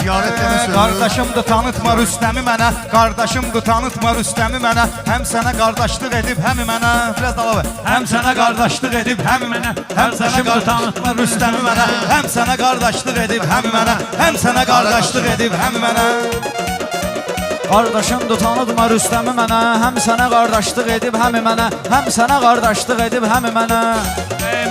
ziyarət edirsən. Qardaşımdır, tanıtma Rüstəmi mənə. Qardaşımdır, tanıtma Rüstəmi mənə. Həm sənə qardaşlıq edib, həm mənə. Biraz dala ver. Həm sənə qardaşlıq edib, həm mənə. Həm sənə tanıtma Rüstəmi mənə. Həm sənə qardaşlıq edib, həm mənə. Həm sənə qardaşlıq edib, həm mənə. Qardaşımdır, tanıtma Rüstəmi mənə. Həm sənə qardaşlıq edib, həm mənə. Həm sənə qardaşlıq edib, həm mənə.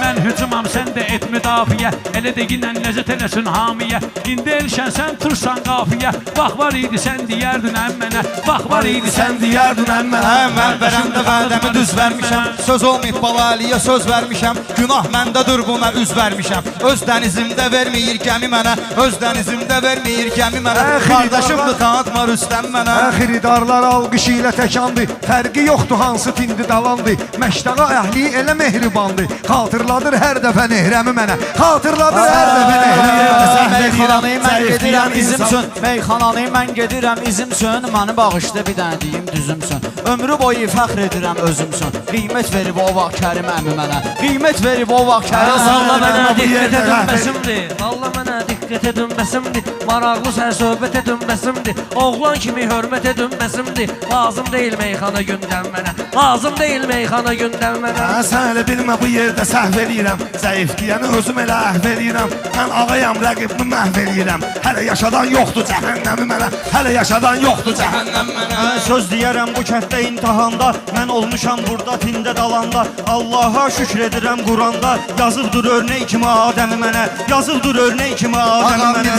Mən hücumam, sən də et müdafiə. Elə deginən ləzzət eləsin hamiyə. İndi elşən, sən tursan qafiyə. Bax var idi, sən deyərdin əm mənə. Bax var idi, sən deyərdin əm mənə. Mən verəndə vədəmi düz vermişəm. Söz olmayıb bala Əliyə söz vermişəm. Günah məndədir, buna üz vermişəm. Öz dənizimdə verməyir gəmi mənə. Öz dənizimdə verməyir gəmi mənə. Qardaşımdır, tanıtma Rüstəm mənə. Xiridarlar alqış ilə təkandı. Fərqi yoxdur hansı tindi dalandı. Məştaqa əhli elə mehribandı. Xatırladır hər dəfə nehrəmi mənə. Xatırladır hər dəfə nehrəmi. Meyxananı mən gedirəm izimsün. Meyxananı mən gedirəm izimsün. Məni bağışla bir dənə deyim düzümsün. Ömrü boyu fəxr edirəm özümsün. Qiymət verib o vaxt Kərim əmi mənə. Qiymət verib o vaxt Kərim Allah mənə diqqət mənə. edinməsimdir. Allah mənə diqqət edinməsimdir. Maraqlı sən söhbət edinməsimdir. Oğlan kimi hörmət edinməsimdir. Lazım deyil meyxana gündən mənə. Lazım deyil meyxana gündən mənə. Sən elə bilmə bu yerdə səhv eləyirəm. Zəif deyəni özüm elə əhv eləyirəm. Mən ağayam, rəqibimi məhv eləyirəm. Hələ yaşadan yoxdur cəhənnəmi mənə. Hələ yaşadan yoxdur cəhənnəm mənə. Söz deyərəm bu kənddə imtahanda. Mən olmuşam burada tində dalanda. Allaha şükür edirəm Quranda. Yazıbdır örnək kimi Adəmi mənə. Yazıbdır örnək kimi Adəmi mənə.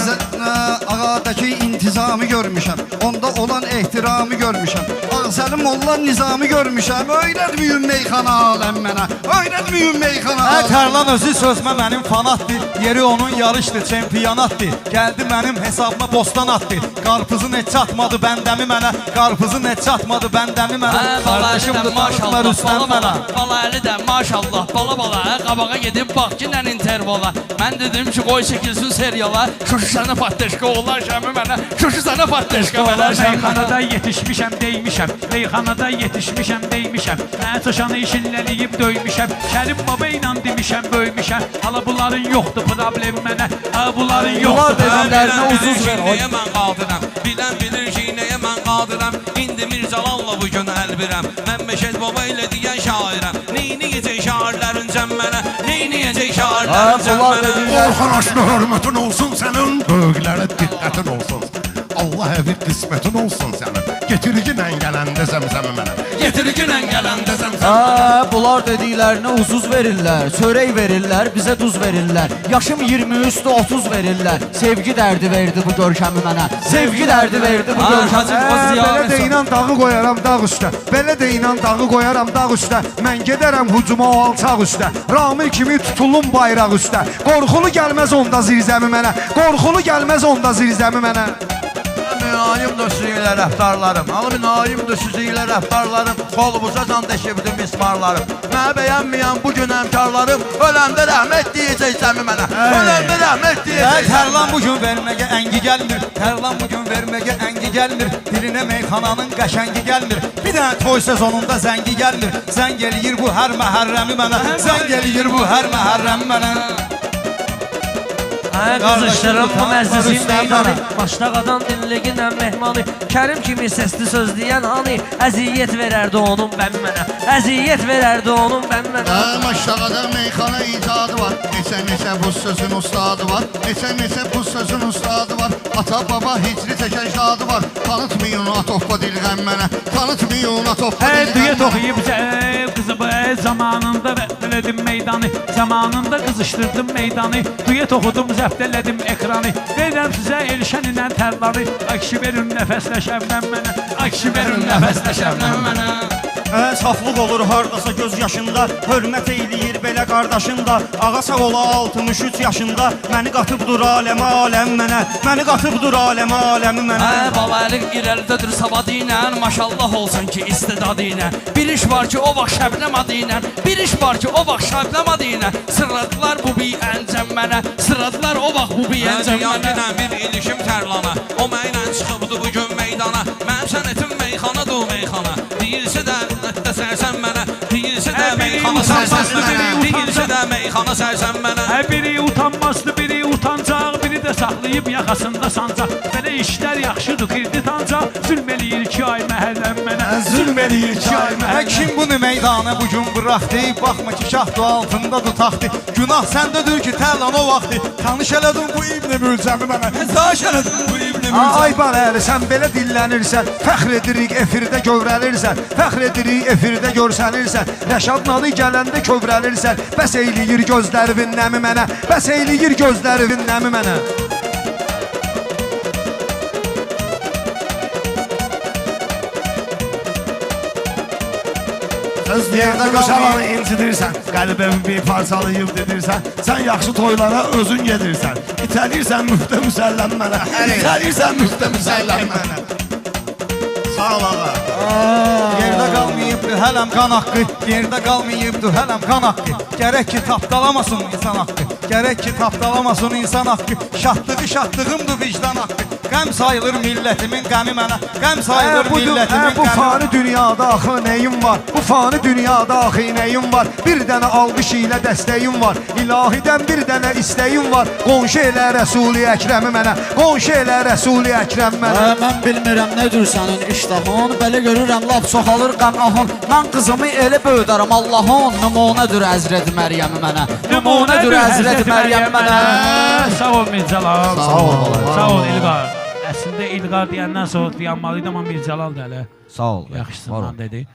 Ağadakı intizamı görmüşəm. Onda olan ehtiramı görmüşəm. Ağzəlim olan nizamı görmüşəm. Öyrətməyim meyxana aləm mənə. Öyrətməyim meyxana aləm. Tərlan özü sözmə mənim fanatdır. Yeri onun yarışdır, çempionatdır. Gəldi mənim hesabıma bostan attı. Qarpızın et çatmadı bəndəmi mənə. Qarpızın et çatmadı bəndəmi mənə. Qardaşımdır, maşallah, bala bala. Bala Əli də maşallah, bala bala. Qabağa gedib bax ki, nən intervala. Mən dedim ki, qoy çəkilsin seriala. Şuşu sənə patdeşka olar şəmi mənə. Şuşu sənə patdeşka olar şəmi mənə. Meyxanada yetişmişəm, deymişəm. Meyxanada yetişmişəm, deymişəm. Mən çaşanı işinləliyib döymüşəm. Kərim baba ilə demişəm, böymüşəm. Hala bunların yoxdur problem mənə. Bunların yoxdur problemlərinə uzun ver. Nəyə mən qaldıram? Bilən bilir ki, nəyə mən qaldıram? İndi Mircəlanla bu gün əlbirəm. Mən Məşəd baba ilə deyən şairəm. Neyniyəcək şairlərin cəmmənə? Neyniyəcək şairlərin cəmmənə? Orxan aşına hörmətin olsun sənin. Böyüklərə diqqətin olsun. Allah əvir qismətin olsun sənin. Getirginlə gələndə zəmzəmi mənə. Getirginlə gələndə zəmzəmi. Bunlar dediklərinə uzuz verirlər. Çörək verirlər, bizə duz verirlər. Yaşım 23'də 30 verirlər. Sevgi dərdi verdi bu görkəmi mənə. Sevgi dərdi verdi bu görkəmi. Belə də inan dağı qoyaram dağ üstə. Belə də inan dağı qoyaram dağ üstə. Mən gedərəm hücuma o alçaq üstə. Ramil kimi tutulum bayraq üstə. Qorxulu gəlməz onda zirzəmi mənə. Qorxulu gəlməz onda zirzəmi mənə. Mülayimdir sizi ilə rəftarlarım. Mülayimdir sizi ilə rəftarlarım. Qolubuza can deşibdim mismarlarım. Mənə bəyənməyən bugün həmkarlarım. Öləndə rəhmət deyəcək səmi mənə. Öləndə rəhmət deyəcək. Tərlan bugün verməyə əngi gəlmir. Tərlan bugün verməyə əngi gəlmir. Dilinə meyxananın qəşəngi gəlmir. Bir dənə toy sezonunda zəngi gəlmir. Zəng eləyir bu hər məhərrəmi mənə. Zəng eləyir bu hər məhərrəmi mənə. Qızışdırım bu məzzəsin meydanı. Başdağadan dinliginə mehmanı. Kərim kimi səsli söz deyən hani. Əziyyət verərdi onun bəm mənə. Əziyyət verərdi onun bəm mənə. Maşdağada meyxana icadı var. Neçə bu sözün ustadı var. Neçə bu sözün ustadı var. Ata baba hicri çəkən şadı var. Tanıtmayın atoppa dilğən mənə. Tanıtmayın atoppa dilğən mənə. Düet oxuyub qızı zamanında vərdələdim meydanı. Zamanında qızışdırdım meydanı. Düet oxudum zəbt elədim ekranı. Verirəm sizə Elşən ilə tərları. Akşi verin nəfəsləşəmdən mənə. Akşi verin nəfəsləşəmdən mənə. Saflıq olur hardasa göz yaşında. Hörmət eyləyir belə qardaşında. Ağa sağ ola 63 yaşında. Məni qatıbdır aləmə aləm mənə. Məni qatıbdır aləmə aləmi mənə. Baba Əli irəlidədir savadı ilə. Maşallah olsun ki istedadı ilə. Bir iş var ki o vaxt Şəbnəm adı ilə. Bir iş var ki o vaxt Şəbnəm adı ilə. Sırladılar bu bir əncəm mənə. Sırladılar o vaxt bu bir əncəm mənə. Bir ilişim Tərlana. O mənlə çıxıbdı bugün meydana. Mənim sənətim meyxanadır o meyxana. Deyilsə də sərsən mənə. Deyilsə də meyxana sərsən mənə. Deyilsə də meyxana sərsən mənə. Biri utanmazdı, biri utancaq, biri də saxlı bağlayıb yaxasında sancaq. Belə işlər yaxşıdır, kredit ancaq. Zülm eləyir 2 ay məhəlləm mənə. Zülm eləyir 2 ay Hə kim bunu meydana bugün bıraxdı? Baxma ki şahdu altında tutaxdı. Günah səndədir ki tərlan o vaxtı. Tanış elədin bu ibn mülzəmi mənə. Tanış elədin bu ibn mülzəmi. Ay baləli, sən belə dillənirsən, fəxr edirik efirdə gövrəlirsən, fəxr edirik efirdə görsənirsən, Rəşad nadı gələndə kövrəlirsən, bəs eyləyir gözlərinin nəmi mənə, bəs eyləyir gözlərinin nəmi mənə. Söz yerdə qoşalanı incidirsən, qəlbimi bir parçalayıb dedirsən, sən yaxşı toylara özün gedirsən, itəlirsən müftə müsəlləm mənə, itəlirsən müftə müsəlləm mənə. Sağ ol ağa. Yerdə qalmayıbdı hələm qan haqqı, yerdə qalmayıbdı hələm qan haqqı. Gərək ki tapdalamasın insan haqqı, gərək ki tapdalamasın insan haqqı. Şadlığımdır vicdan haqqı. Qəm sayılır millətimin qəmi mənə, qəm sayılır millətimin Bu qəmi fani dünyada axı nəyim var, bu fani dünyada axı nəyim var, bir dənə alqış ilə dəstəyim var, ilahidən bir dənə istəyim var, qonşu elə Rəsul-i Əkrəmi mənə, qonşu elə Rəsul-i Əkrəm mənə. Mən bilmirəm nədir sənin iştahın, belə görürəm laf çoxalır qanahın. Mən qızımı elə böyüdərəm Allahın, nümunədir Həzrəti Məryəmi mənə, nümunədir Həzrəti Məryəmi mənə. Sağ ol Mircəlal. Sağ ol baba. Sağ ol İlqar. Əslində İlqar deyəndən sonra dayanmalıydı, amma Mircəlal da hələ Sağ ol. yaxşısından dedi.